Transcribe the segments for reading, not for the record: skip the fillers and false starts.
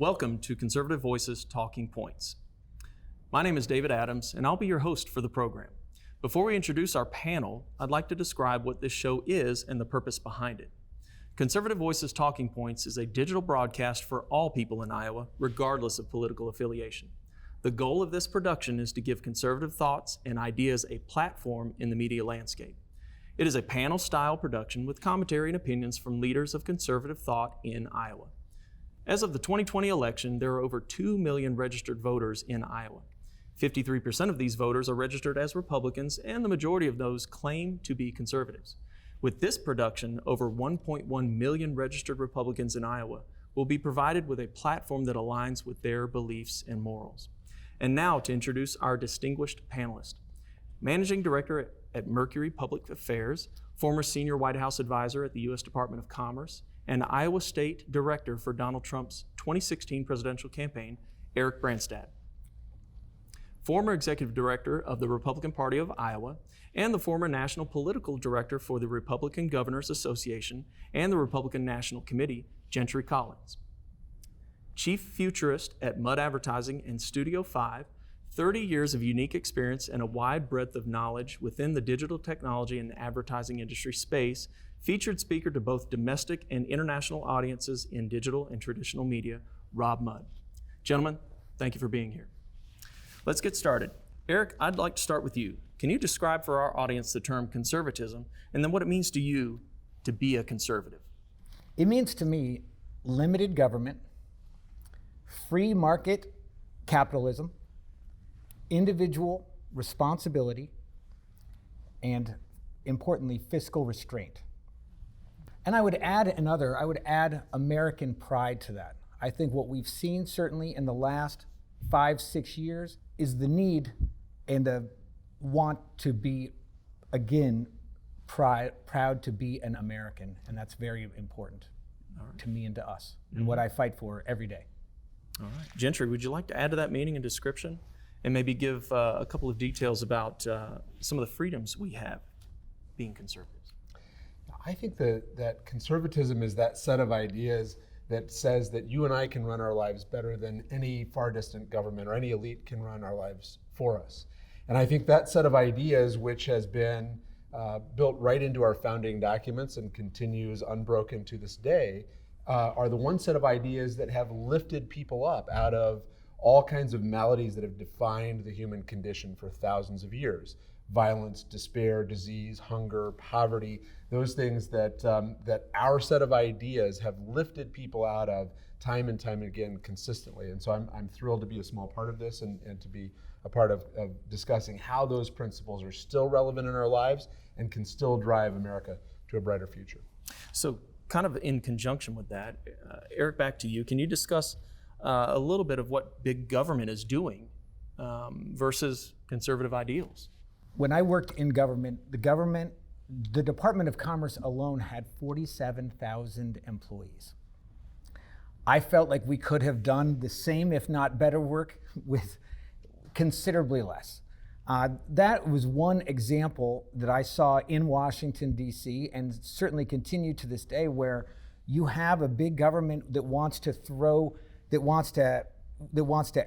Welcome to Conservative Voices Talking Points. My name is David Adams, and I'll be your host for the program. Before we introduce our panel, I'd like to describe what this show is and the purpose behind it. Conservative Voices Talking Points is a digital broadcast for all people in Iowa, regardless of political affiliation. The goal of this production is to give conservative thoughts and ideas a platform in the media landscape. It is a panel-style production with commentary and opinions from leaders of conservative thought in Iowa. As of the 2020 election, there are over 2 million registered voters in Iowa. 53% of these voters are registered as Republicans, and the majority of those claim to be conservatives. With this production, over 1.1 million registered Republicans in Iowa will be provided with a platform that aligns with their beliefs and morals. And now to introduce our distinguished panelist. Managing Director at Mercury Public Affairs, former Senior White House Advisor at the U.S. Department of Commerce, and Iowa State Director for Donald Trump's 2016 presidential campaign, Eric Branstad. Former Executive Director of the Republican Party of Iowa, and the former National Political Director for the Republican Governors Association and the Republican National Committee, Gentry Collins. Chief Futurist at Mudd Advertising and Studio 5, 30 years of unique experience and a wide breadth of knowledge within the digital technology and advertising industry space, featured speaker to both domestic and international audiences in digital and traditional media, Rob Mudd. Gentlemen, thank you for being here. Let's get started. Eric, I'd like to start with you. Can you describe for our audience the term conservatism and then what it means to you to be a conservative? It means to me limited government, free market capitalism, individual responsibility, and importantly, fiscal restraint. And I would add American pride to that. I think what we've seen certainly in the last 5-6 years is the need and the want to be, again, proud to be an American. And that's very important to me and to us, and what I fight for every day. All right. Gentry, would you like to add to that meaning and description and maybe give a couple of details about some of the freedoms we have being conservatives? I think that conservatism is that set of ideas that says that you and I can run our lives better than any far distant government or any elite can run our lives for us. And I think that set of ideas, which has been built right into our founding documents and continues unbroken to this day, are the one set of ideas that have lifted people up out of all kinds of maladies that have defined the human condition for thousands of years. Violence, despair, disease, hunger, poverty, those things that our set of ideas have lifted people out of time and time again consistently. And so I'm thrilled to be a small part of this and to be a part of discussing how those principles are still relevant in our lives and can still drive America to a brighter future. So kind of in conjunction with that, Eric, back to you. Can you discuss a little bit of what big government is doing versus conservative ideals? When I worked in government, the Department of Commerce alone had 47,000 employees. I felt like we could have done the same, if not better work with considerably less. That was one example that I saw in Washington, D.C., and certainly continue to this day, where you have a big government that wants to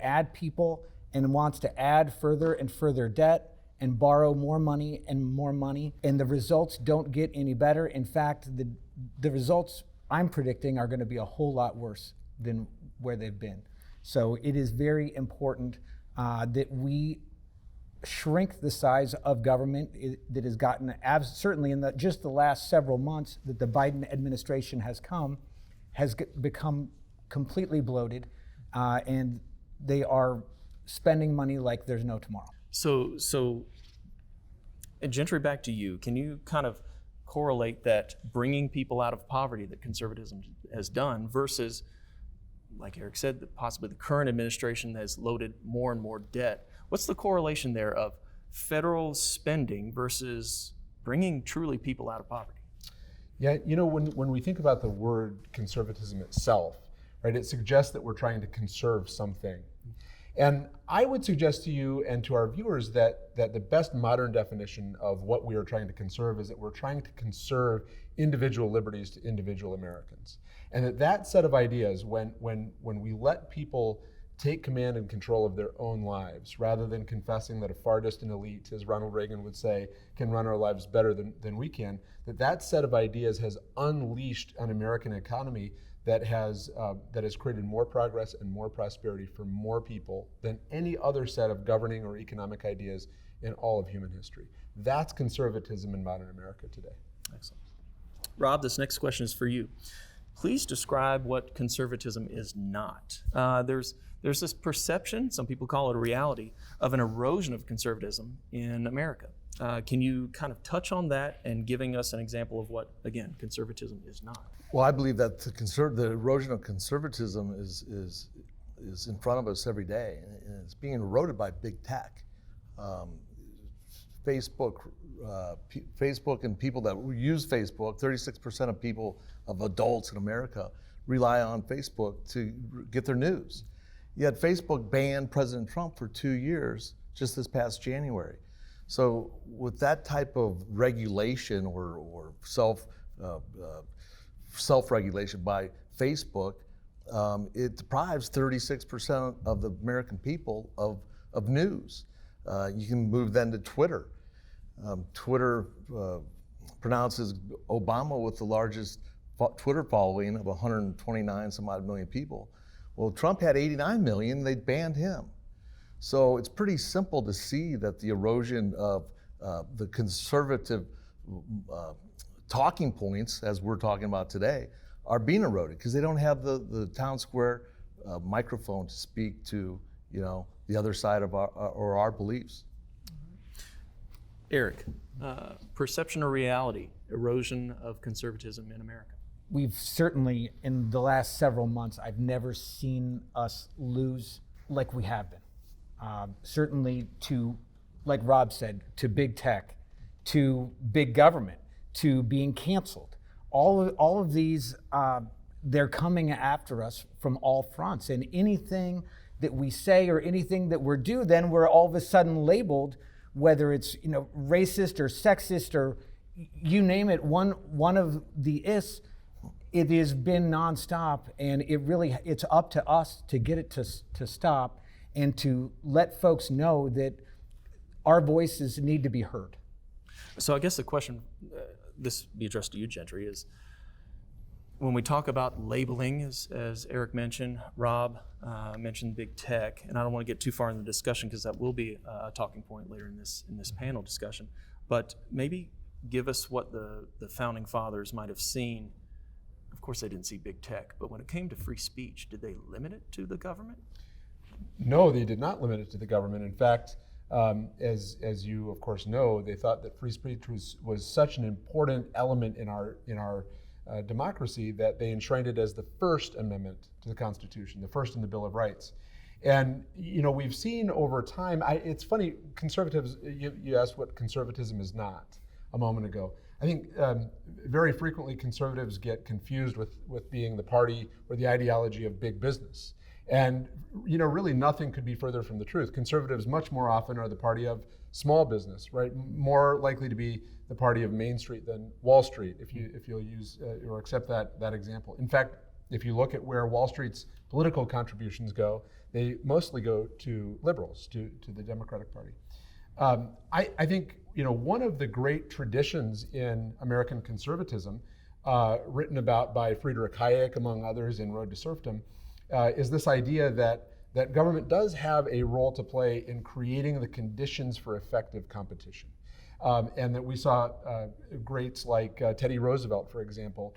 add people and wants to add further and further debt and borrow more money, and the results don't get any better. In fact, the results I'm predicting are going to be a whole lot worse than where they've been. So it is very important that we shrink the size of government that has gotten, certainly in just the last several months that the Biden administration has become completely bloated, and they are spending money like there's no tomorrow. So, Gentry, back to you. Can you kind of correlate that bringing people out of poverty that conservatism has done versus, like Eric said, possibly the current administration has loaded more and more debt? What's the correlation there of federal spending versus bringing truly people out of poverty? Yeah, when we think about the word conservatism itself, right, it suggests that we're trying to conserve something. And I would suggest to you and to our viewers that the best modern definition of what we are trying to conserve is that we're trying to conserve individual liberties to individual Americans. And that set of ideas, when we let people take command and control of their own lives, rather than confessing that a far distant elite, as Ronald Reagan would say, can run our lives better than we can, that set of ideas has unleashed an American economy that has created more progress and more prosperity for more people than any other set of governing or economic ideas in all of human history. That's conservatism in modern America today. Excellent. Rob, this next question is for you. Please describe what conservatism is not. There's this perception, some people call it a reality, of an erosion of conservatism in America. Can you kind of touch on that and giving us an example of what, again, conservatism is not? Well, I believe that the erosion of conservatism is in front of us every day, and it's being eroded by big tech. Facebook and people that use Facebook, 36% of people, of adults in America, rely on Facebook to get their news. Yet Facebook banned President Trump for 2 years just this past January. So with that type of regulation or self-regulation by Facebook, it deprives 36% of the American people of news. You can move then to Twitter. Twitter pronounces Obama with the largest Twitter following of 129 some odd million people. Well, Trump had 89 million, they banned him. So it's pretty simple to see that the erosion of the conservative talking points, as we're talking about today, are being eroded because they don't have the town square microphone to speak to, the other side of our beliefs. Eric, perception or reality, erosion of conservatism in America? We've certainly, in the last several months, I've never seen us lose like we have been. Certainly to, like Rob said, to big tech, to big government, to being canceled. All of these, they're coming after us from all fronts. And anything that we say or anything that we're do, then we're all of a sudden labeled, whether it's racist or sexist or you name it, one of the is. It has been nonstop, and it's up to us to get it to stop and to let folks know that our voices need to be heard. So I guess the question, this be addressed to you, Gentry, is when we talk about labeling, as Eric mentioned, Rob mentioned big tech, and I don't want to get too far in the discussion because that will be a talking point later in this panel discussion, but maybe give us what the founding fathers might have seen. Of course, they didn't see big tech, but when it came to free speech, did they limit it to the government? No, they did not limit it to the government. In fact, as you of course know, they thought that free speech was such an important element in our democracy that they enshrined it as the First Amendment to the Constitution, the first in the Bill of Rights. And we've seen over time. It's funny, conservatives. You asked what conservatism is not a moment ago. I think very frequently conservatives get confused with being the party or the ideology of big business. And really nothing could be further from the truth. Conservatives much more often are the party of small business, right? More likely to be the party of Main Street than Wall Street, if you'll use or accept that example. In fact, if you look at where Wall Street's political contributions go, they mostly go to liberals, to the Democratic Party. I think one of the great traditions in American conservatism, written about by Friedrich Hayek, among others, in Road to Serfdom, is this idea that government does have a role to play in creating the conditions for effective competition. And that we saw greats like Teddy Roosevelt, for example,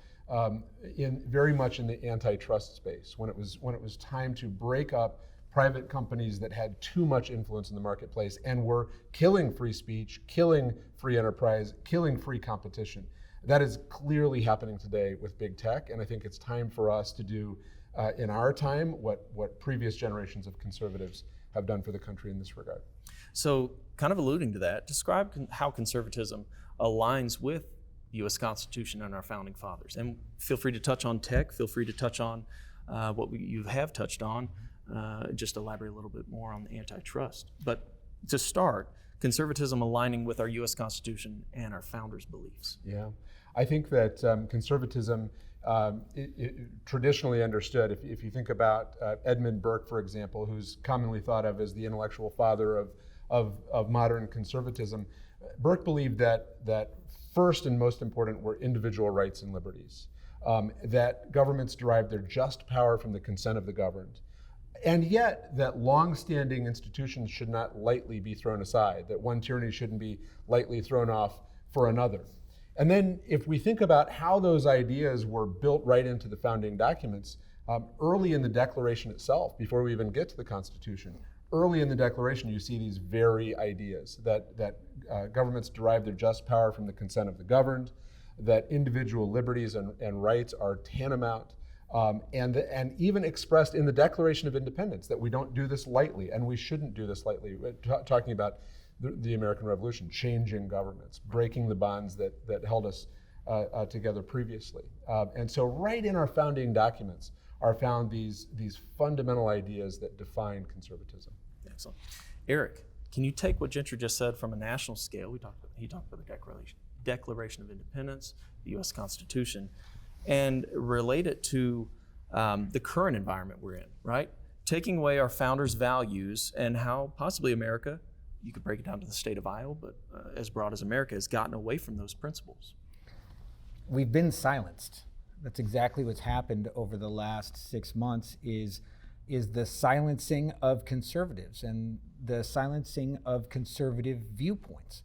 very much in the antitrust space, when it was time to break up private companies that had too much influence in the marketplace and were killing free speech, killing free enterprise, killing free competition. That is clearly happening today with big tech, and I think it's time for us to do in our time what previous generations of conservatives have done for the country in this regard. So, kind of alluding to that, describe how conservatism aligns with the U.S. Constitution and our founding fathers. And feel free to touch on tech, feel free to touch on what you have touched on, just elaborate a little bit more on the antitrust. But to start, conservatism aligning with our U.S. Constitution and our founders' beliefs. Yeah, I think that conservatism, traditionally understood, if you think about Edmund Burke, for example, who's commonly thought of as the intellectual father of modern conservatism, Burke believed that first and most important were individual rights and liberties, that governments derive their just power from the consent of the governed, and yet that long-standing institutions should not lightly be thrown aside, that one tyranny shouldn't be lightly thrown off for another. And then if we think about how those ideas were built right into the founding documents, early in the Declaration itself, before we even get to the Constitution, early in the Declaration you see these very ideas that governments derive their just power from the consent of the governed, that individual liberties and rights are tantamount, and even expressed in the Declaration of Independence that we don't do this lightly, and we shouldn't do this lightly, talking about the American Revolution, changing governments, breaking the bonds that held us together previously. And so right in our founding documents are found these fundamental ideas that define conservatism. Excellent. Eric, can you take what Gentry just said from a national scale? He talked about the Declaration of Independence, the U.S. Constitution, and relate it to the current environment we're in, right? Taking away our founders' values and how possibly America, you could break it down to the state of Iowa, but as broad as America, has gotten away from those principles. We've been silenced. That's exactly what's happened over the last 6 months is the silencing of conservatives and the silencing of conservative viewpoints.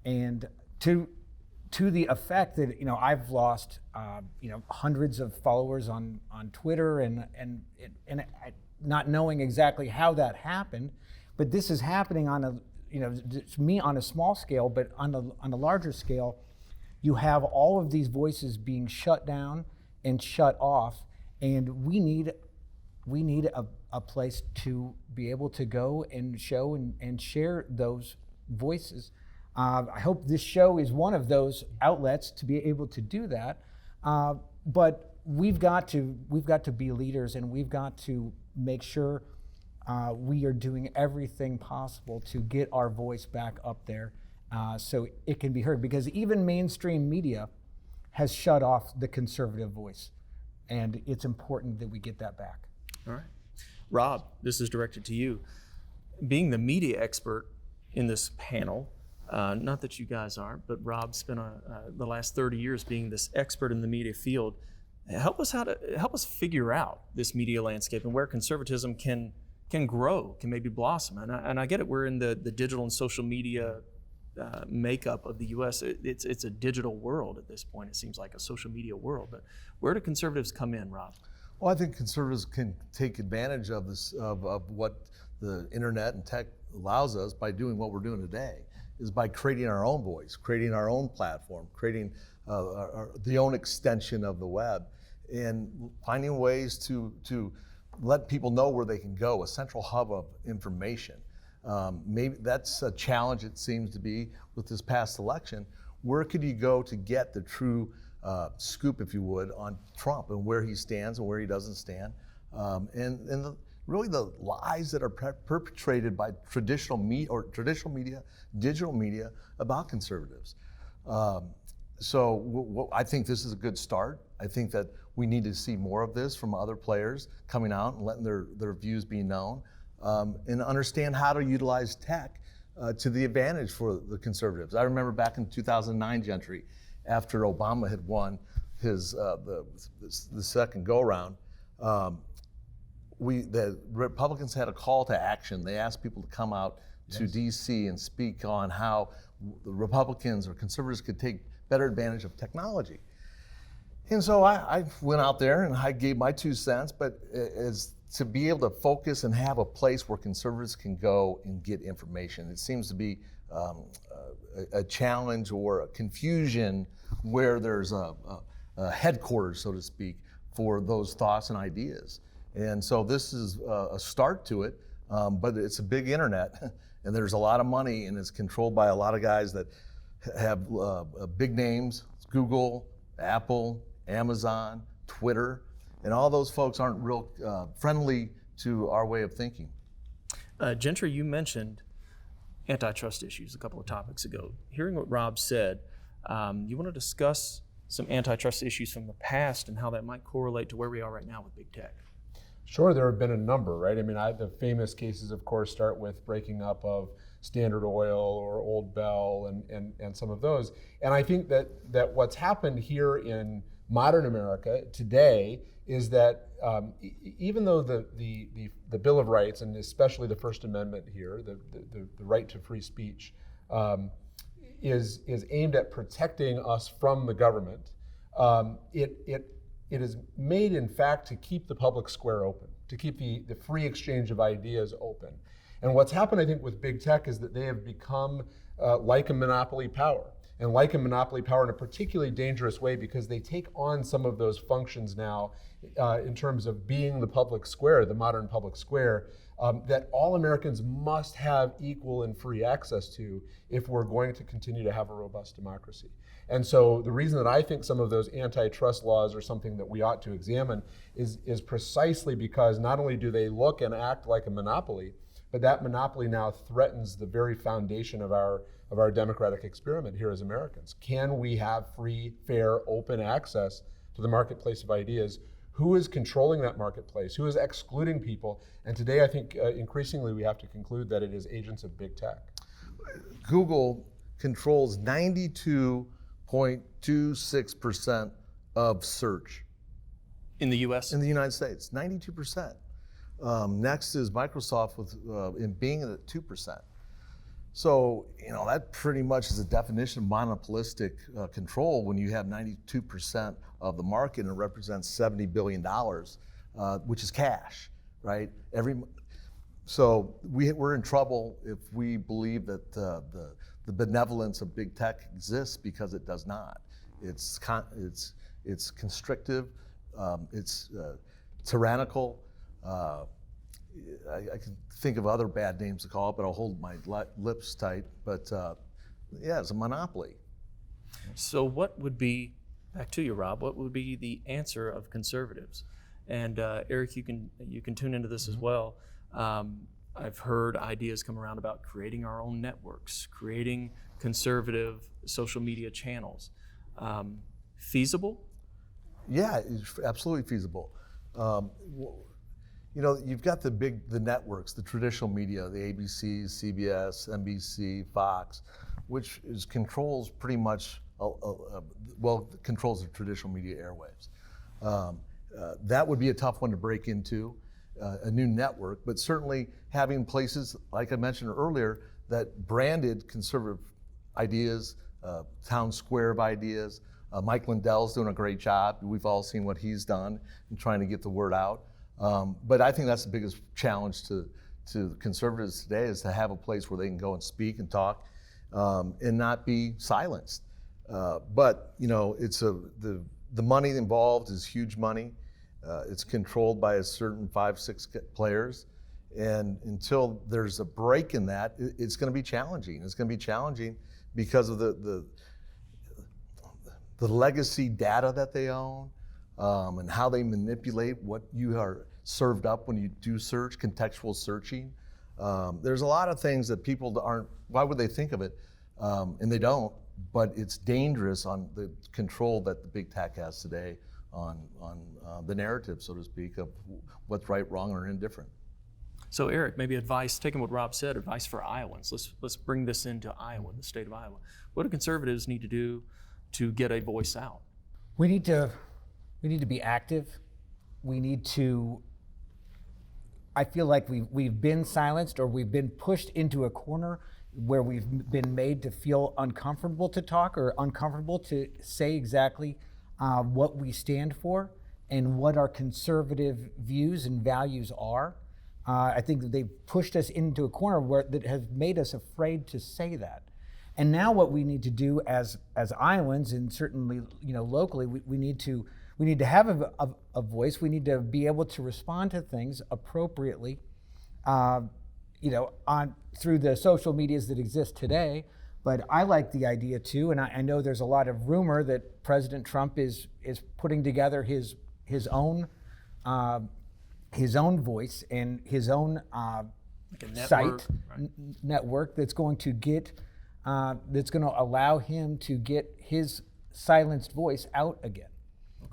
And to the effect that, I've lost, hundreds of followers on Twitter and not knowing exactly how that happened, but this is happening on a small scale, but on a larger scale, you have all of these voices being shut down and shut off, and we need a place to be able to go and show and share those voices. I hope this show is one of those outlets to be able to do that. But we've got to be leaders, and we've got to make sure we are doing everything possible to get our voice back up there so it can be heard. Because even mainstream media has shut off the conservative voice, and it's important that we get that back. All right. Rob, this is directed to you. Being the media expert in this panel, not that you guys aren't, but Rob spent the last 30 years being this expert in the media field. Help us figure out this media landscape and where conservatism can grow, can maybe blossom. And I get it, we're in the digital and social media makeup of the U.S. It's a digital world at this point. It seems like a social media world. But where do conservatives come in, Rob? Well, I think conservatives can take advantage of this, of what the internet and tech allows us by doing what we're doing today, is by creating our own voice, creating our own platform, creating the own extension of the web, and finding ways to let people know where they can go, a central hub of information. Maybe that's a challenge, it seems to be, with this past election. Where could you go to get the true scoop, if you would, on Trump and where he stands and where he doesn't stand, really the lies that are perpetrated by traditional media, digital media about conservatives. So I think this is a good start. I think that we need to see more of this from other players coming out and letting their views be known, and understand how to utilize tech to the advantage for the conservatives. I remember back in 2009, Gentry, after Obama had won his the second go-around, the Republicans had a call to action. They asked people to come out to DC and speak on how the Republicans or conservatives could take better advantage of technology. And so I went out there and I gave my 2 cents, but as to be able to focus and have a place where conservatives can go and get information. It seems to be a challenge or a confusion where there's a headquarters, so to speak, for those thoughts and ideas. And so this is a start to it, but it's a big internet, and there's a lot of money, and it's controlled by a lot of guys that have big names: Google, Apple, Amazon, Twitter, and all those folks aren't real friendly to our way of thinking. Gentry, you mentioned antitrust issues a couple of topics ago. Hearing what Rob said, you want to discuss some antitrust issues from the past and how that might correlate to where we are right now with big tech. Sure, there have been a number, right? I mean, the famous cases, of course, start with breaking up of Standard Oil or Old Bell and some of those. And I think that what's happened here in modern America today is that even though the Bill of Rights, and especially the First Amendment here, the right to free speech, is aimed at protecting us from the government, it is made, in fact, to keep the public square open, to keep the free exchange of ideas open. And what's happened, I think, with big tech is that they have become like a monopoly power, and like a monopoly power in a particularly dangerous way, because they take on some of those functions now in terms of being the public square, the modern public square, that all Americans must have equal and free access to if we're going to continue to have a robust democracy. And so the reason that I think some of those antitrust laws are something that we ought to examine is precisely because not only do they look and act like a monopoly, but that monopoly now threatens the very foundation of our democratic experiment here as Americans. Can we have free, fair, open access to the marketplace of ideas? Who is controlling that marketplace? Who is excluding people? And today, I think increasingly we have to conclude that it is agents of big tech. Google controls 92.26% of search. In the U.S.? In the United States, 92%. Next is Microsoft in Bing at 2%. So, that pretty much is a definition of monopolistic control when you have 92% of the market and it represents $70 billion, which is cash, right? So we're in trouble if we believe that the benevolence of big tech exists, because it does not. It's constrictive, it's tyrannical. I can think of other bad names to call it, but I'll hold my lips tight. But yeah, it's a monopoly. So what would be, back to you, Rob, what would be the answer of conservatives? And Eric, you can tune into this as well. I've heard ideas come around about creating our own networks, creating conservative social media channels. Feasible? Yeah, it's absolutely feasible. You've got the networks, the traditional media, the ABC, CBS, NBC, Fox, which controls pretty much, controls the traditional media airwaves. That would be a tough one to break into, a new network, but certainly having places, like I mentioned earlier, that branded conservative ideas, town square of ideas. Mike Lindell's doing a great job. We've all seen what he's done in trying to get the word out. But I think that's the biggest challenge to conservatives today, is to have a place where they can go and speak and talk and not be silenced. But the money involved is huge money. It's controlled by a certain 5-6 players, and until there's a break in that, it's going to be challenging. It's going to be challenging because of the legacy data that they own. And how they manipulate what you are served up when you do search, contextual searching. There's a lot of things that people aren't, why would they think of it? And they don't, but it's dangerous on the control that the big tech has today on the narrative, so to speak, of what's right, wrong, or indifferent. So Eric, maybe advice, taking what Rob said, advice for Iowans. Let's bring this into Iowa, the state of Iowa. What do conservatives need to do to get a voice out? We need to be active. We need to, I feel like we've been silenced, or we've been pushed into a corner where we've been made to feel uncomfortable to talk, or uncomfortable to say exactly what we stand for and what our conservative views and values are. I think that they've pushed us into a corner that has made us afraid to say that. And now what we need to do as Iowans, and certainly locally, we need to have a voice. We need to be able to respond to things appropriately, through the social medias that exist today. But I like the idea too, and I know there's a lot of rumor that President Trump is putting together his own his own voice and his own Like a network, site right? network that's going to allow him to get his silenced voice out again.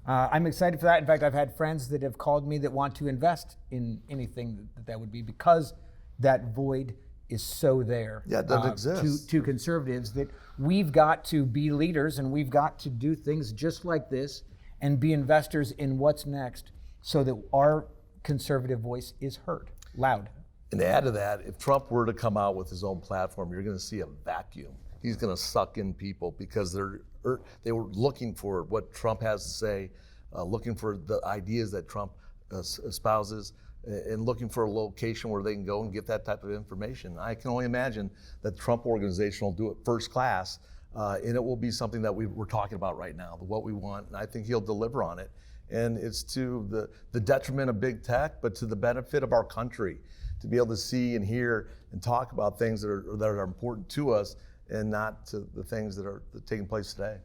I'm excited for that. In fact, I've had friends that have called me that want to invest in anything that would be, because that void is so there. Yeah, it doesn't exist. To conservatives, that we've got to be leaders and we've got to do things just like this and be investors in what's next, so that our conservative voice is heard loud. And to add to that, if Trump were to come out with his own platform, you're going to see a vacuum. He's going to suck in people because they were looking for what Trump has to say, looking for the ideas that Trump espouses, and looking for a location where they can go and get that type of information. I can only imagine that the Trump organization will do it first class, and it will be something that we're talking about right now, what we want, and I think he'll deliver on it. And it's to the detriment of big tech, but to the benefit of our country, to be able to see and hear and talk about things that are important to us, and not to the things that are taking place today.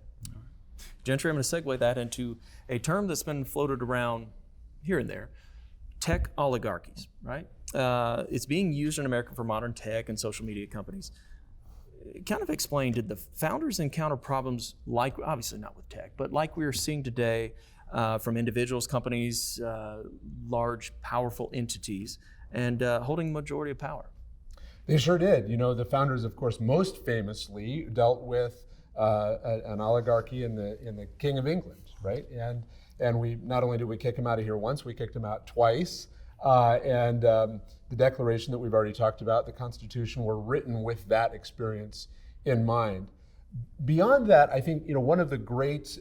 Gentry, I'm going to segue that into a term that's been floated around here and there: tech oligarchies, right? It's being used in America for modern tech and social media companies. Kind of explain, did the founders encounter problems like, obviously not with tech, but like we are seeing today from individuals, companies, large, powerful entities, and holding the majority of power? They sure did. You know, the founders, of course, most famously dealt with an oligarchy in the King of England, right? And we not only did we kick him out of here once, we kicked him out twice. The Declaration that we've already talked about, the Constitution, were written with that experience in mind. Beyond that, I think, you know, one of the great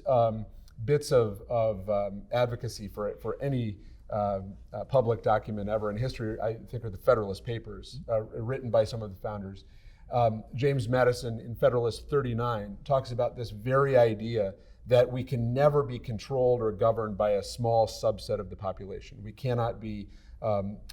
bits of advocacy for any public document ever in history, I think, are the Federalist Papers, written by some of the founders. James Madison in Federalist 39 talks about this very idea that we can never be controlled or governed by a small subset of the population. We cannot be,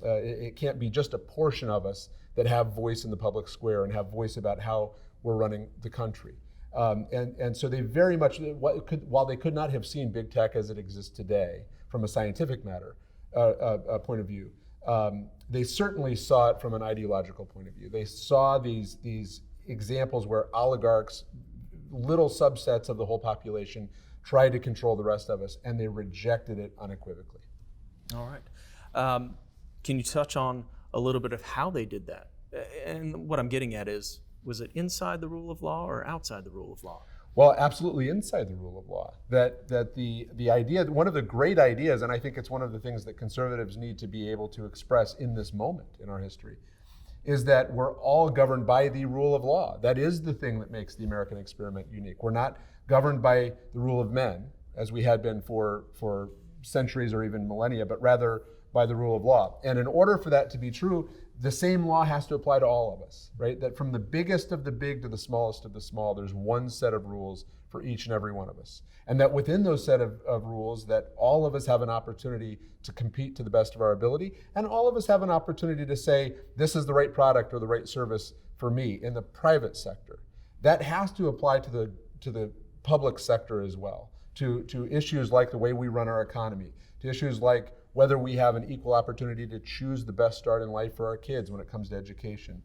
it can't be just a portion of us that have voice in the public square and have voice about how we're running the country. And so they very much, while they could not have seen big tech as it exists today from a scientific matter, point of view, they certainly saw it from an ideological point of view. They saw these examples where oligarchs, little subsets of the whole population, tried to control the rest of us, and they rejected it unequivocally. All right. Can you touch on a little bit of how they did that? And what I'm getting at is, was it inside the rule of law or outside the rule of law? Well, absolutely inside the rule of law. That the idea, one of the great ideas, and I think it's one of the things that conservatives need to be able to express in this moment in our history, is that we're all governed by the rule of law. That is the thing that makes the American experiment unique. We're not governed by the rule of men, as we had been for centuries or even millennia, but rather by the rule of law. And in order for that to be true, the same law has to apply to all of us, right? That from the biggest of the big to the smallest of the small, there's one set of rules for each and every one of us. And that within those set of rules, that all of us have an opportunity to compete to the best of our ability, and all of us have an opportunity to say, this is the right product or the right service for me in the private sector. That has to apply to the public sector as well, to issues like the way we run our economy, to issues like whether we have an equal opportunity to choose the best start in life for our kids when it comes to education,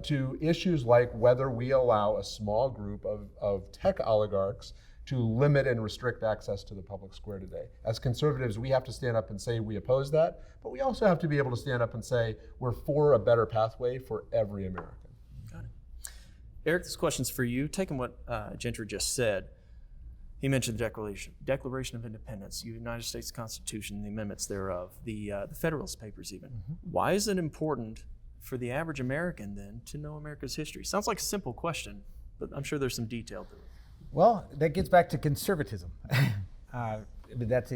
to issues like whether we allow a small group of tech oligarchs to limit and restrict access to the public square today. As conservatives, we have to stand up and say we oppose that, but we also have to be able to stand up and say we're for a better pathway for every American. Got it. Eric, this question's for you. Taking what Gentry just said, he mentioned the Declaration of Independence, the United States Constitution, the amendments thereof, the Federalist Papers even. Mm-hmm. Why is it important for the average American then to know America's history? Sounds like a simple question, but I'm sure there's some detail to it. Well, that gets back to conservatism. But that's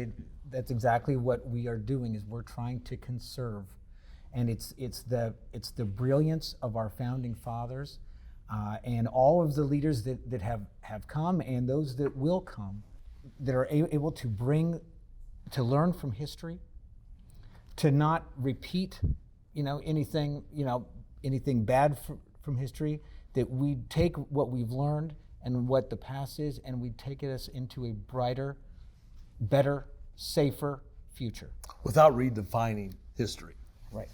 exactly what we are doing, is we're trying to conserve. And it's the brilliance of our founding fathers and all of the leaders that have come and those that will come, that are able to learn from history, to not repeat anything bad from history, that we take what we've learned and what the past is, and we take us into a brighter, better, safer future. Without redefining history. Right.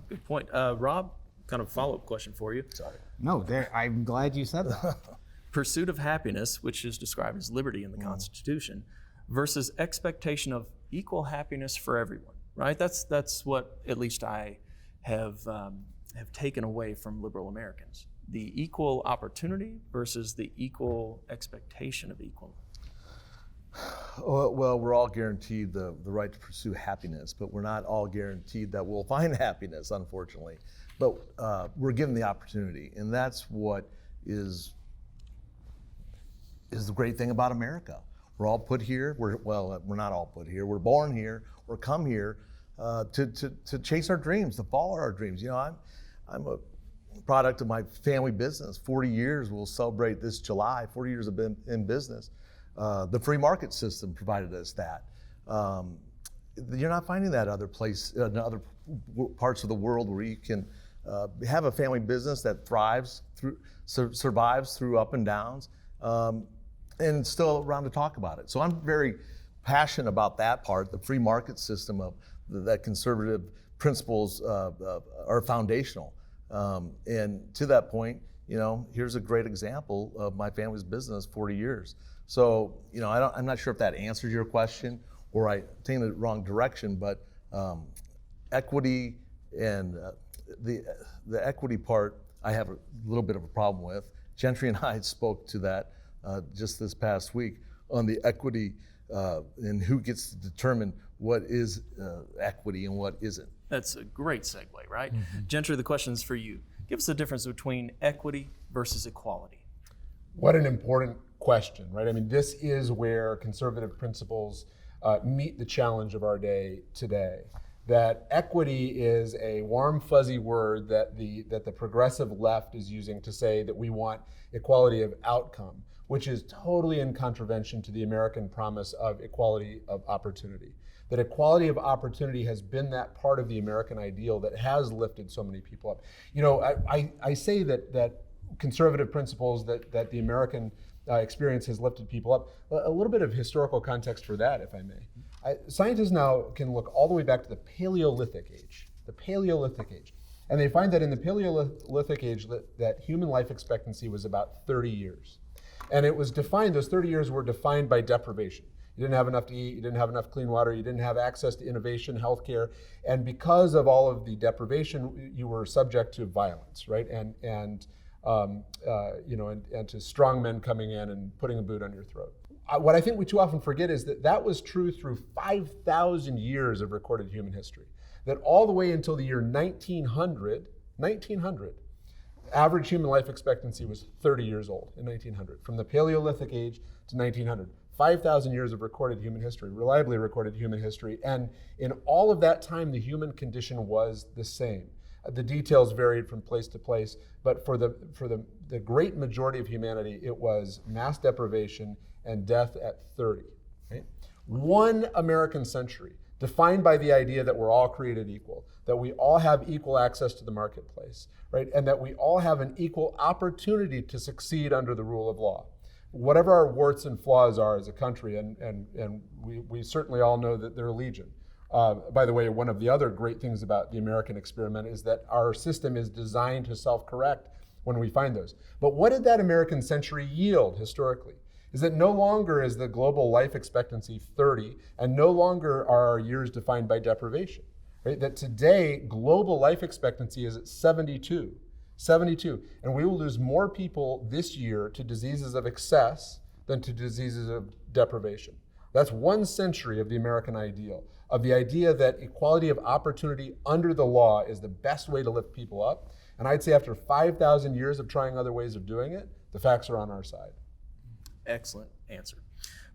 Good point. Rob, kind of follow-up question for you. Sorry. No, I'm glad you said that. Pursuit of happiness, which is described as liberty in the Constitution, versus expectation of equal happiness for everyone, right? That's what at least I have taken away from liberal Americans. The equal opportunity versus the equal expectation of equal. Well, we're all guaranteed the right to pursue happiness, but we're not all guaranteed that we'll find happiness, unfortunately. But we're given the opportunity, and that's what is the great thing about America. We're all put here. We're not all put here. We're born here. We're come here to chase our dreams, to follow our dreams. You know, I'm a product of my family business. 40 years we'll celebrate this July. 40 years I've been in business. The free market system provided us that. You're not finding that other place, in other parts of the world where you can have a family business that thrives survives through up and downs, and still around to talk about it. So I'm very passionate about that part, the free market system of that conservative principles are foundational. And to that point, you know, here's a great example of my family's business, 40 years. So, you know, I'm not sure if that answers your question or I taken it the wrong direction, but equity and the equity part, I have a little bit of a problem with. Gentry and I spoke to that just this past week on the equity and who gets to determine what is equity and what isn't. That's a great segue, right? Gentry, the question is for you. Give us the difference between equity versus equality. What an important question, right? I mean, this is where conservative principles meet the challenge of our day today. That equity is a warm, fuzzy word that the progressive left is using to say that we want equality of outcome, which is totally in contravention to the American promise of equality of opportunity. That equality of opportunity has been that part of the American ideal that has lifted so many people up. You know, I say that conservative principles, that the American experience has lifted people up. A little bit of historical context for that, if I may. Scientists now can look all the way back to the Paleolithic age, and they find that in the Paleolithic age that human life expectancy was about 30 years. And it was defined, those 30 years were defined by deprivation. You didn't have enough to eat, you didn't have enough clean water, you didn't have access to innovation, healthcare, and because of all of the deprivation, you were subject to violence, right? And to strong men coming in and putting a boot on your throat. What I think we too often forget is that was true through 5,000 years of recorded human history. That all the way until the year 1900, average human life expectancy was 30 years old in 1900. From the Paleolithic age to 1900. 5,000 years of recorded human history, reliably recorded human history. And in all of that time, the human condition was the same. The details varied from place to place, but for the great majority of humanity, it was mass deprivation and death at 30. Right? One American century, defined by the idea that we're all created equal, that we all have equal access to the marketplace, right? And that we all have an equal opportunity to succeed under the rule of law. Whatever our warts and flaws are as a country, and we certainly all know that they're legion. By the way, one of the other great things about the American experiment is that our system is designed to self-correct when we find those. But what did that American century yield historically? Is that no longer is the global life expectancy 30, and no longer are our years defined by deprivation. Right? That today, global life expectancy is at 72. 72. And we will lose more people this year to diseases of excess than to diseases of deprivation. That's 1 century of the American ideal, of the idea that equality of opportunity under the law is the best way to lift people up. And I'd say after 5,000 years of trying other ways of doing it, the facts are on our side. Excellent answer.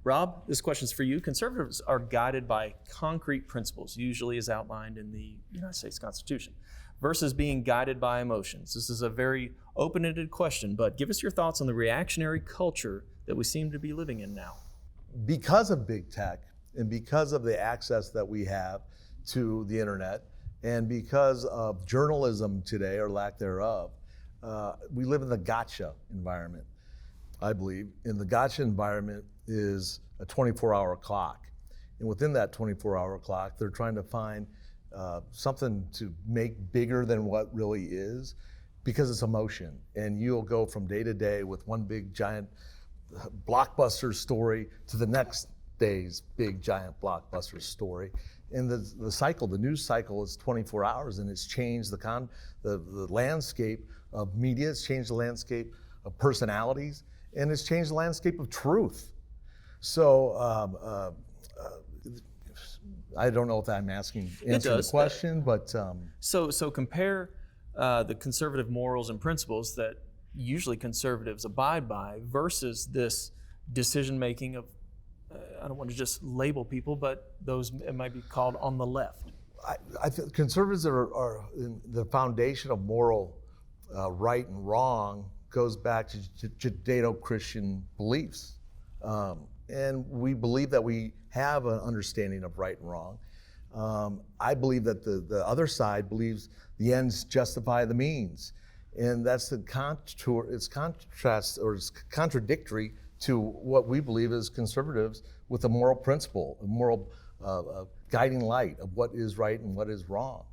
Rob, this question's for you. Conservatives are guided by concrete principles, usually as outlined in the United States Constitution, versus being guided by emotions. This is a very open-ended question, but give us your thoughts on the reactionary culture that we seem to be living in now. Because of big tech and because of the access that we have to the internet and because of journalism today or lack thereof, we live in the gotcha environment, I believe. And the gotcha environment is a 24-hour clock. And within that 24-hour clock, they're trying to find something to make bigger than what really is, because it's emotion. And you'll go from day to day with one big giant blockbuster story to the next day's big giant blockbuster story. And the cycle, the news cycle, is 24 hours, and it's changed the landscape of media. It's changed the landscape of personalities, and it's changed the landscape of truth. So I don't know if I'm answering the question, but so compare the conservative morals and principles that usually conservatives abide by versus this decision making of, I don't want to just label people, but those it might be called on the left. I think conservatives are in the foundation of moral right and wrong goes back to Judeo-Christian beliefs. And we believe that we have an understanding of right and wrong. I believe that the other side believes the ends justify the means. And that's it's contradictory to what we believe as conservatives with a moral principle, a moral guiding light of what is right and what is wrong.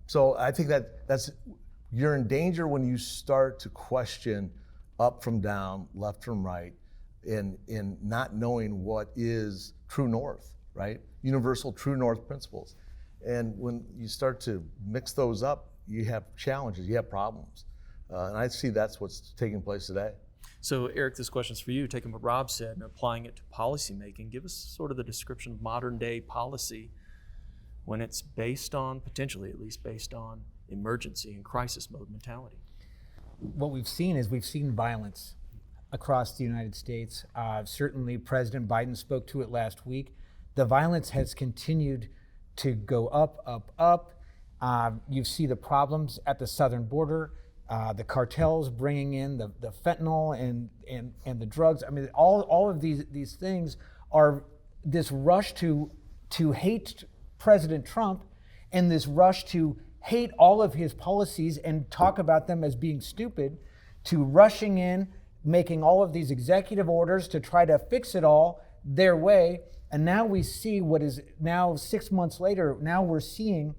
So I think you're in danger when you start to question up from down, left from right, in not knowing what is true north, right? Universal true north principles. And when you start to mix those up, you have challenges, you have problems. And I see that's what's taking place today. So Eric, this question's for you. Taking what Rob said and applying it to policy making, give us sort of the description of modern day policy when it's based on, potentially at least based on, emergency and crisis mode mentality. What we've seen is violence across the United States. Certainly President Biden spoke to it last week. The violence has continued to go up. You see the problems at the southern border, the cartels bringing in the fentanyl and the drugs. I mean, all of these things are this rush to hate President Trump and this rush to hate all of his policies and talk about them as being stupid, to rushing in, making all of these executive orders to try to fix it all their way. And now we see what is now 6 months later, now we're seeing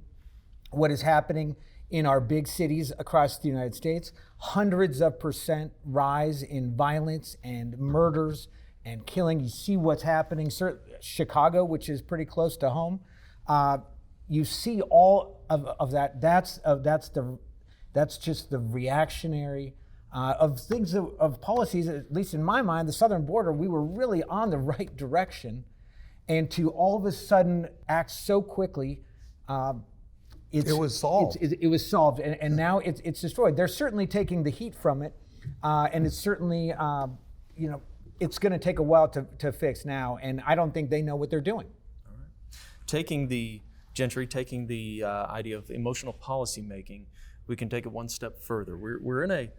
what is happening in our big cities across the United States. Hundreds of % rise in violence and murders and killing. You see what's happening. Chicago, which is pretty close to home. You see all of that. That's just the reactionary of things, of policies. At least in my mind, the southern border, we were really on the right direction, and to all of a sudden act so quickly. It was solved. It was solved, and now it's destroyed. They're certainly taking the heat from it, and it's certainly it's going to take a while to fix now, and I don't think they know what they're doing. All right. Taking the idea of emotional policy making, we can take it one step further. We're in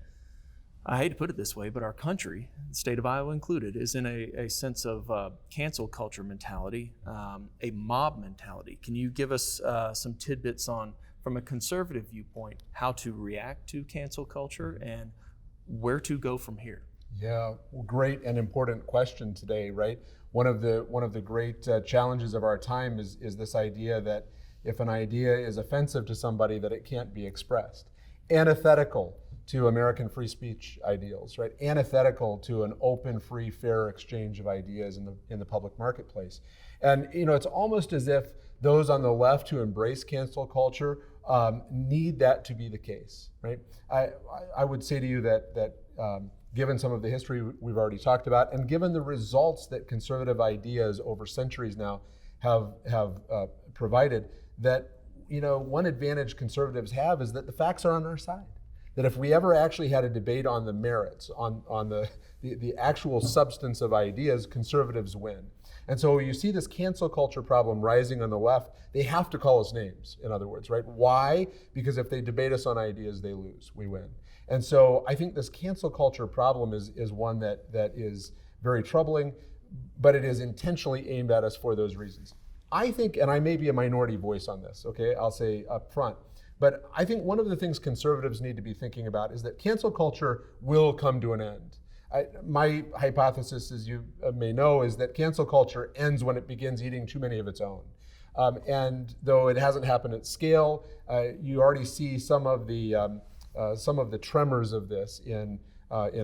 I hate to put it this way, but our country, the state of Iowa included, is in a sense of cancel culture mentality, a mob mentality. Can you give us some tidbits on, from a conservative viewpoint, how to react to cancel culture and where to go from here? Yeah, well, great and important question today, right? One of the great challenges of our time is this idea that if an idea is offensive to somebody, that it can't be expressed. Antithetical to American free speech ideals, right? Antithetical to an open, free, fair exchange of ideas in the public marketplace. And it's almost as if those on the left who embrace cancel culture need that to be the case, right? I would say to you that given some of the history we've already talked about, and given the results that conservative ideas over centuries now have provided, that one advantage conservatives have is that the facts are on our side. That if we ever actually had a debate on the merits, on the actual substance of ideas, conservatives win. And so you see this cancel culture problem rising on the left. They have to call us names, in other words, right? Why? Because if they debate us on ideas, they lose, we win. And so I think this cancel culture problem is one that is very troubling, but it is intentionally aimed at us for those reasons. I think, and I may be a minority voice on this, okay, I'll say up front, but I think one of the things conservatives need to be thinking about is that cancel culture will come to an end. My hypothesis, as you may know, is that cancel culture ends when it begins eating too many of its own. And though it hasn't happened at scale, you already see some of the tremors of this in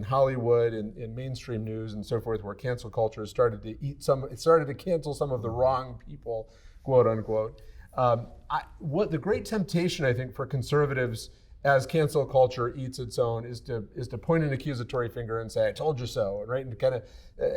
Hollywood, in mainstream news, and so forth, where cancel culture has started to it started to cancel some of the wrong people, quote unquote. What the great temptation, I think, for conservatives as cancel culture eats its own is to point an accusatory finger and say, "I told you so," right? And to kind of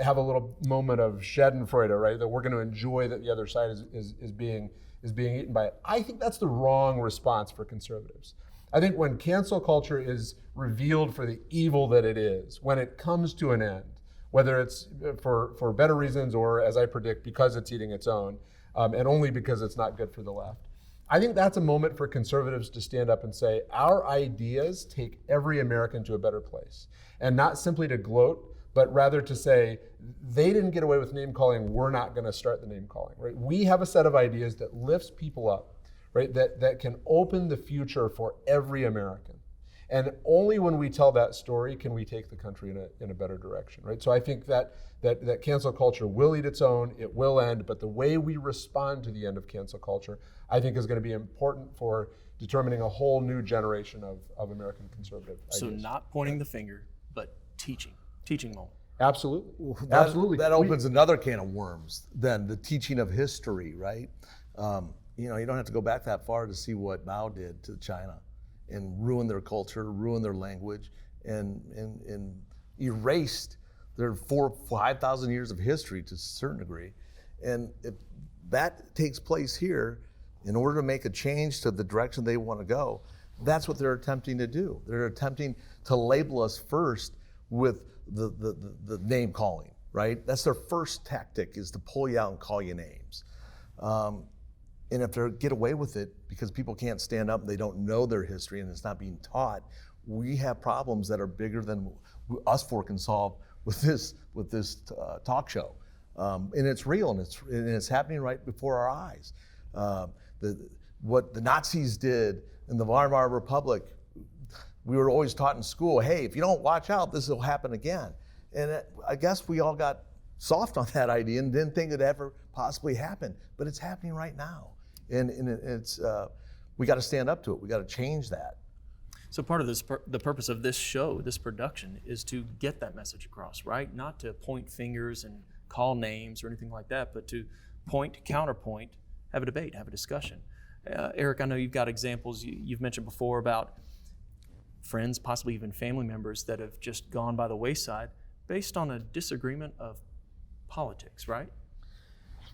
have a little moment of Schadenfreude, right? That we're going to enjoy that the other side is being eaten by it. I think that's the wrong response for conservatives. I think when cancel culture is revealed for the evil that it is, when it comes to an end, whether it's for better reasons or, as I predict, because it's eating its own, and only because it's not good for the left, I think that's a moment for conservatives to stand up and say, our ideas take every American to a better place. And not simply to gloat, but rather to say, they didn't get away with name calling, we're not going to start the name calling, right? We have a set of ideas that lifts people up, right? That can open the future for every American. And only when we tell that story can we take the country in a better direction, right? So I think that cancel culture will eat its own, it will end, but the way we respond to the end of cancel culture, I think, is going to be important for determining a whole new generation of American conservative ideas. So not pointing the finger, but teaching moment. Absolutely. Absolutely. That opens another can of worms, then, the teaching of history, right? You don't have to go back that far to see what Mao did to China and ruin their culture, ruin their language, and erased their 5,000 years of history to a certain degree. And if that takes place here, in order to make a change to the direction they want to go, that's what they're attempting to do. They're attempting to label us first with the name calling, right? That's their first tactic, is to pull you out and call you names. And if they get away with it because people can't stand up and they don't know their history and it's not being taught, we have problems that are bigger than us four can solve with this talk show. And it's real, and it's happening right before our eyes. What the Nazis did in the Weimar Republic, we were always taught in school, hey, if you don't watch out, this will happen again. And I guess we all got soft on that idea and didn't think it'd ever possibly happen, but it's happening right now. And it's we got to stand up to it. We got to change that. So part of the purpose of this show, this production, is to get that message across, right? Not to point fingers and call names or anything like that, but to point, counterpoint, have a debate, have a discussion. Eric, I know you've got examples you've mentioned before about friends, possibly even family members, that have just gone by the wayside based on a disagreement of politics, right?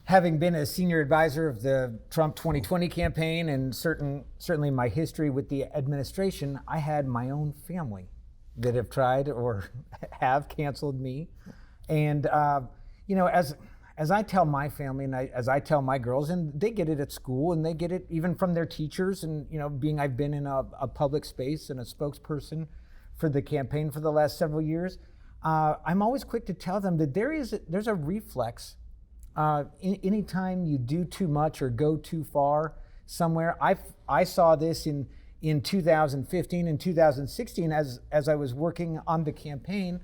Having been a senior advisor of the Trump 2020 campaign and certainly my history with the administration, I had my own family that have tried or have canceled me. And as I tell my family and as I tell my girls, and they get it at school and they get it even from their teachers, and I've been in a public space and a spokesperson for the campaign for the last several years, I'm always quick to tell them that there's a reflex. Anytime you do too much or go too far somewhere, I saw this in 2015 and 2016 as I was working on the campaign.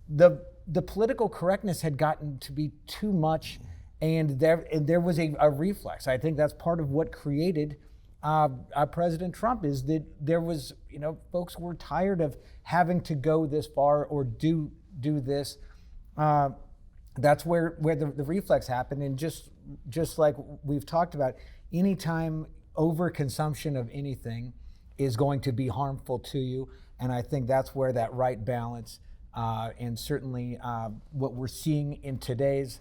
The political correctness had gotten to be too much, and there was a reflex. I think that's part of what created President Trump, is that there was, folks were tired of having to go this far or do this. That's where the reflex happened. And just like we've talked about, anytime overconsumption of anything is going to be harmful to you. And I think that's where that right balance, and certainly what we're seeing in today's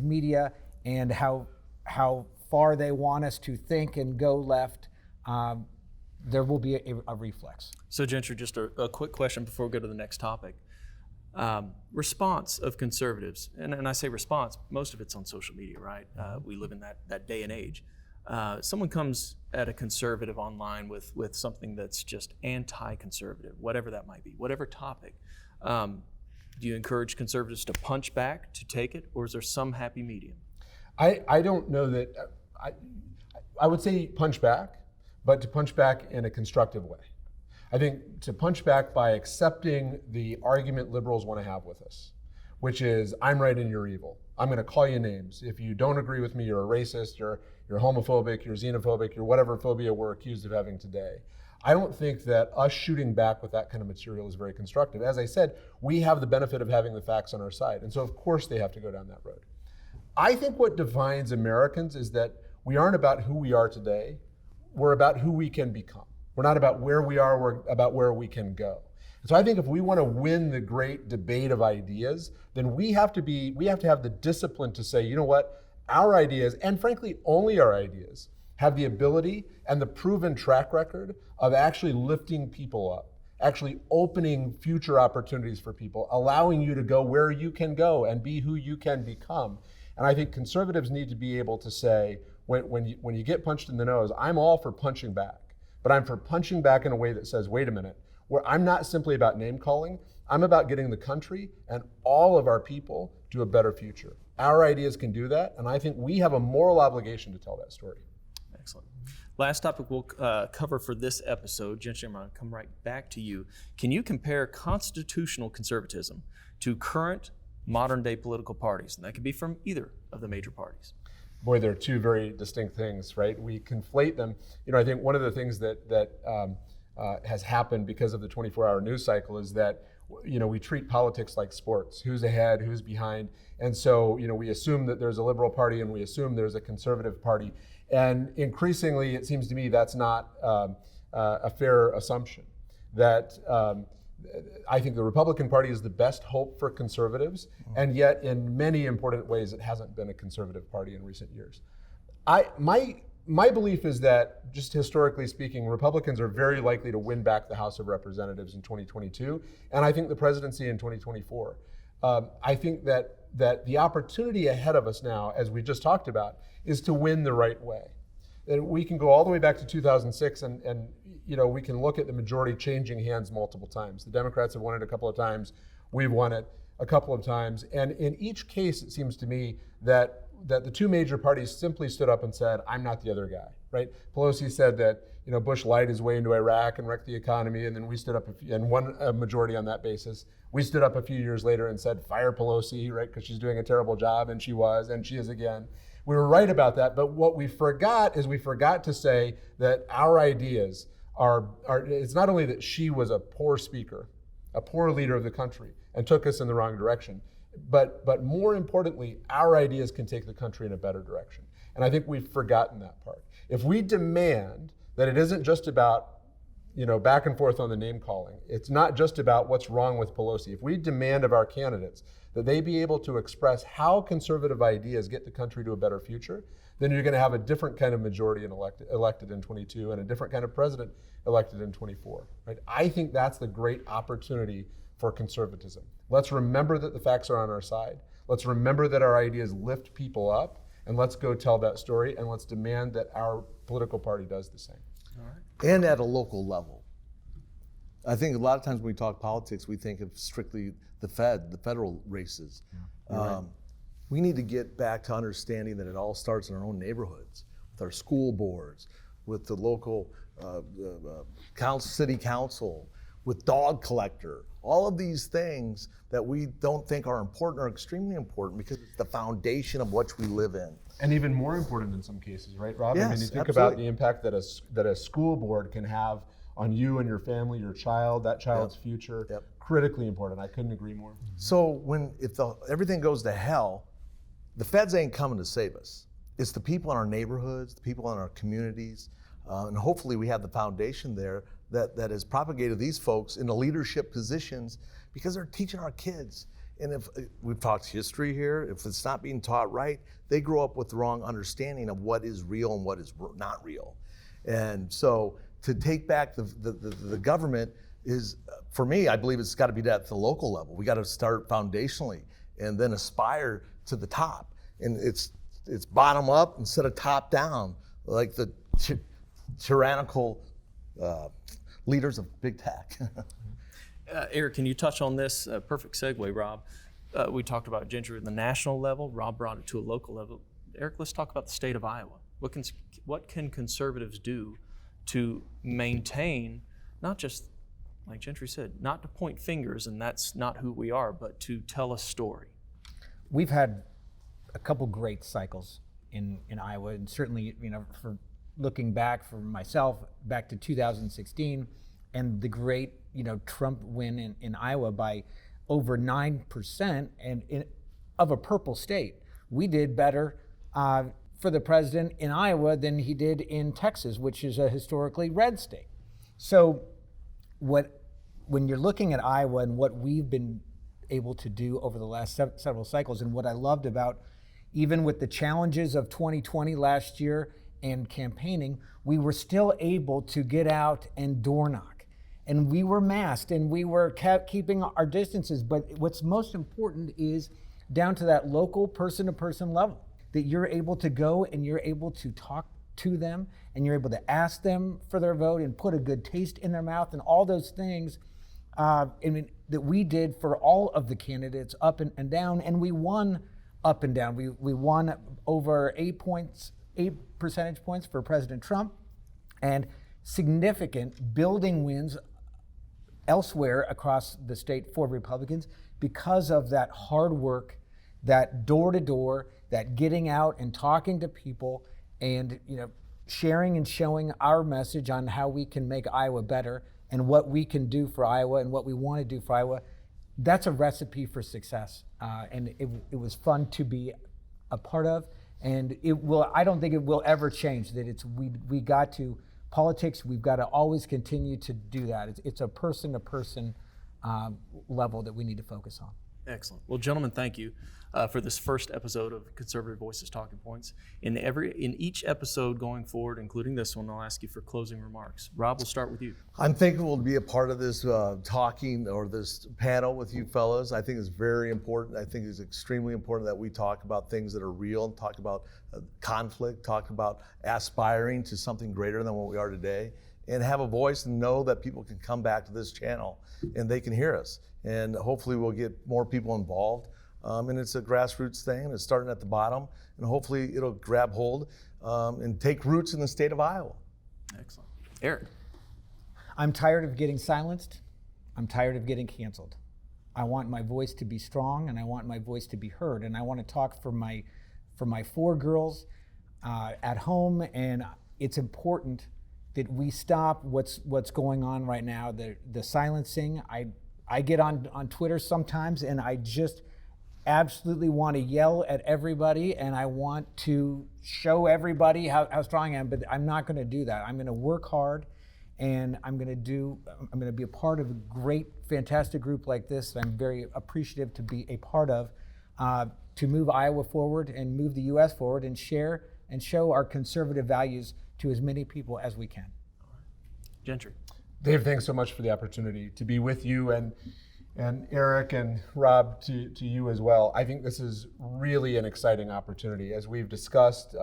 media, and how far they want us to think and go left, there will be a reflex. So Gentry, just a quick question before we go to the next topic. Response of conservatives, and I say response, most of it's on social media, right? We live in that day and age. Someone comes at a conservative online with something that's just anti-conservative, whatever that might be, whatever topic. Do you encourage conservatives to punch back, to take it, or is there some happy medium? I don't know that, I would say punch back, but to punch back in a constructive way. I think to punch back by accepting the argument liberals want to have with us, which is I'm right and you're evil. I'm going to call you names. If you don't agree with me, you're a racist, you're homophobic, you're xenophobic, you're whatever phobia we're accused of having today. I don't think that us shooting back with that kind of material is very constructive. As I said, we have the benefit of having the facts on our side, and so of course they have to go down that road. I think what defines Americans is that we aren't about who we are today, we're about who we can become. We're not about where we are, we're about where we can go. So I think if we want to win the great debate of ideas, then we have to have the discipline to say, you know what, our ideas, and frankly only our ideas, have the ability and the proven track record of actually lifting people up, actually opening future opportunities for people, allowing you to go where you can go and be who you can become. And I think conservatives need to be able to say, when you get punched in the nose, I'm all for punching back, but I'm for punching back in a way that says, wait a minute, where I'm not simply about name calling, I'm about getting the country and all of our people to a better future. Our ideas can do that, and I think we have a moral obligation to tell that story. Excellent. Last topic we'll cover for this episode. Gentry, I'm going to come right back to you. Can you compare constitutional conservatism to current modern-day political parties? And that could be from either of the major parties. Boy, they're two very distinct things, right? We conflate them. I think one of the things that has happened because of the 24-hour news cycle is that we treat politics like sports. Who's ahead, who's behind. And so we assume that there's a liberal party and we assume there's a conservative party. And increasingly, it seems to me that's not a fair assumption. That I think the Republican Party is the best hope for conservatives, and yet in many important ways it hasn't been a conservative party in recent years. My belief is that, just historically speaking, Republicans are very likely to win back the House of Representatives in 2022, and I think the presidency in 2024. I think that the opportunity ahead of us now, as we just talked about, is to win the right way. And we can go all the way back to 2006 and we can look at the majority changing hands multiple times. The Democrats have won it a couple of times, we've won it a couple of times, and in each case it seems to me that the two major parties simply stood up and said, I'm not the other guy, right? Pelosi said that Bush lied his way into Iraq and wrecked the economy, and then we stood up and won a majority on that basis. We stood up a few years later and said, fire Pelosi, right, because she's doing a terrible job, and she was, and she is again. We were right about that, but what we forgot to say that our ideas are it's not only that she was a poor speaker, a poor leader of the country, and took us in the wrong direction, but more importantly, our ideas can take the country in a better direction. And I think we've forgotten that part. If we demand that it isn't just about back and forth on the name calling, it's not just about what's wrong with Pelosi. If we demand of our candidates that they be able to express how conservative ideas get the country to a better future, then you're going to have a different kind of majority elected in 22 and a different kind of president elected in 24. Right? I think that's the great opportunity for conservatism. Let's remember that the facts are on our side. Let's remember that our ideas lift people up, and let's go tell that story, and let's demand that our political party does the same. All right. And at a local level. I think a lot of times when we talk politics, we think of strictly the federal races. Right. We need to get back to understanding that it all starts in our own neighborhoods, with our school boards, with the local city council, with dog collector. All of these things that we don't think are important are extremely important because it's the foundation of which we live in. And even more important in some cases, right, Rob? Yes, I mean, you think absolutely. about the impact that a school board can have on you and your family, your child, that child's future. Yep. Critically important. I couldn't agree more. So if everything goes to hell, the feds ain't coming to save us. It's the people in our neighborhoods, the people in our communities, and hopefully we have the foundation there that has propagated these folks into leadership positions because they're teaching our kids. And if we've talked history here, if it's not being taught right, they grow up with the wrong understanding of what is real and what is not real. And so to take back the government is, for me, I believe it's got to be at the local level. We got to start foundationally and then aspire to the top. And it's bottom up instead of top down, like the tyrannical leaders of big tech. Eric, can you touch on this? Perfect segue, Rob. We talked about Gentry at the national level. Rob brought it to a local level. Eric, let's talk about the state of Iowa. What can conservatives do to maintain not just like Gentry said, not to point fingers, and that's not who we are, but to tell a story. We've had a couple great cycles in Iowa, and certainly, for looking back for myself, back to 2016, and the great, Trump win in Iowa by over 9%, and of a purple state. We did better for the president in Iowa than he did in Texas, which is a historically red state. So when you're looking at Iowa and what we've been able to do over the last several cycles, and what I loved about, even with the challenges of 2020 last year and campaigning, we were still able to get out and door knock. And we were masked and we were keeping our distances. But what's most important is down to that local person-to-person level, that you're able to go and you're able to talk to them and you're able to ask them for their vote and put a good taste in their mouth and all those things that we did for all of the candidates up and down, and we won up and down. We won over 8 percentage points for President Trump, and significant building wins elsewhere across the state for Republicans because of that hard work, that door-to-door, that getting out and talking to people and sharing and showing our message on how we can make Iowa better and what we can do for Iowa and what we want to do for Iowa. That's a recipe for success, and it was fun to be a part of. And I don't think it will ever change. That we got to politics. We've got to always continue to do that. It's a person-to-person level that we need to focus on. Excellent. Well, gentlemen, thank you for this first episode of Conservative Voices Talking Points. In each episode going forward, including this one, I'll ask you for closing remarks. Rob, we'll start with you. I'm thankful to be a part of this talking or this panel with you fellows. I think it's very important. I think it's extremely important that we talk about things that are real, talk about conflict, talk about aspiring to something greater than what we are today, and have a voice and know that people can come back to this channel and they can hear us. And hopefully we'll get more people involved. And it's a grassroots thing, and it's starting at the bottom, and hopefully it'll grab hold and take roots in the state of Iowa. Excellent. Eric. I'm tired of getting silenced. I'm tired of getting canceled. I want my voice to be strong, and I want my voice to be heard, and I want to talk for my 4 girls at home, and it's important that we stop what's going on right now, the silencing. I get on Twitter sometimes, and I just absolutely want to yell at everybody, and I want to show everybody how strong I am, but I'm not going to do that. I'm going to work hard, and I'm going to be a part of a great, fantastic group like this that I'm very appreciative to be a part of, to move Iowa forward and move the U.S. forward and share and show our conservative values to as many people as we can. Gentry. Dave, thanks so much for the opportunity to be with you, and Eric and Rob, to you as well. I think this is really an exciting opportunity. As we've discussed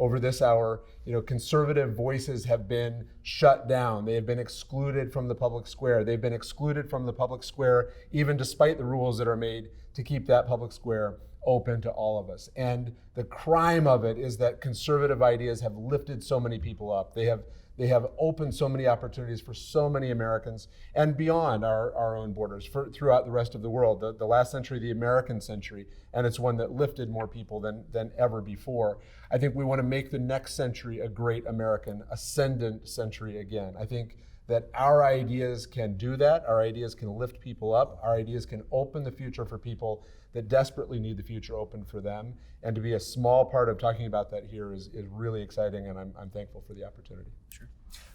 over this hour, conservative voices have been shut down. They have been excluded from the public square. They've been excluded from the public square even despite the rules that are made to keep that public square open to all of us. And the crime of it is that conservative ideas have lifted so many people up. They have opened so many opportunities for so many Americans and beyond our own borders throughout the rest of the world. The last century, the American century, and it's one that lifted more people than ever before. I think we want to make the next century a great American ascendant century again. I think that our ideas can do that. Our ideas can lift people up. Our ideas can open the future for people that desperately need the future open for them. And to be a small part of talking about that here is really exciting, and I'm thankful for the opportunity. Sure.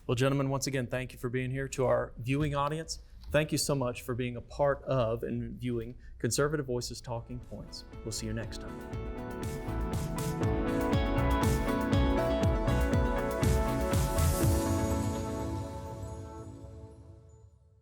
Well, gentlemen, once again, thank you for being here. To our viewing audience, thank you so much for being a part of and viewing Conservative Voices Talking Points. We'll see you next time.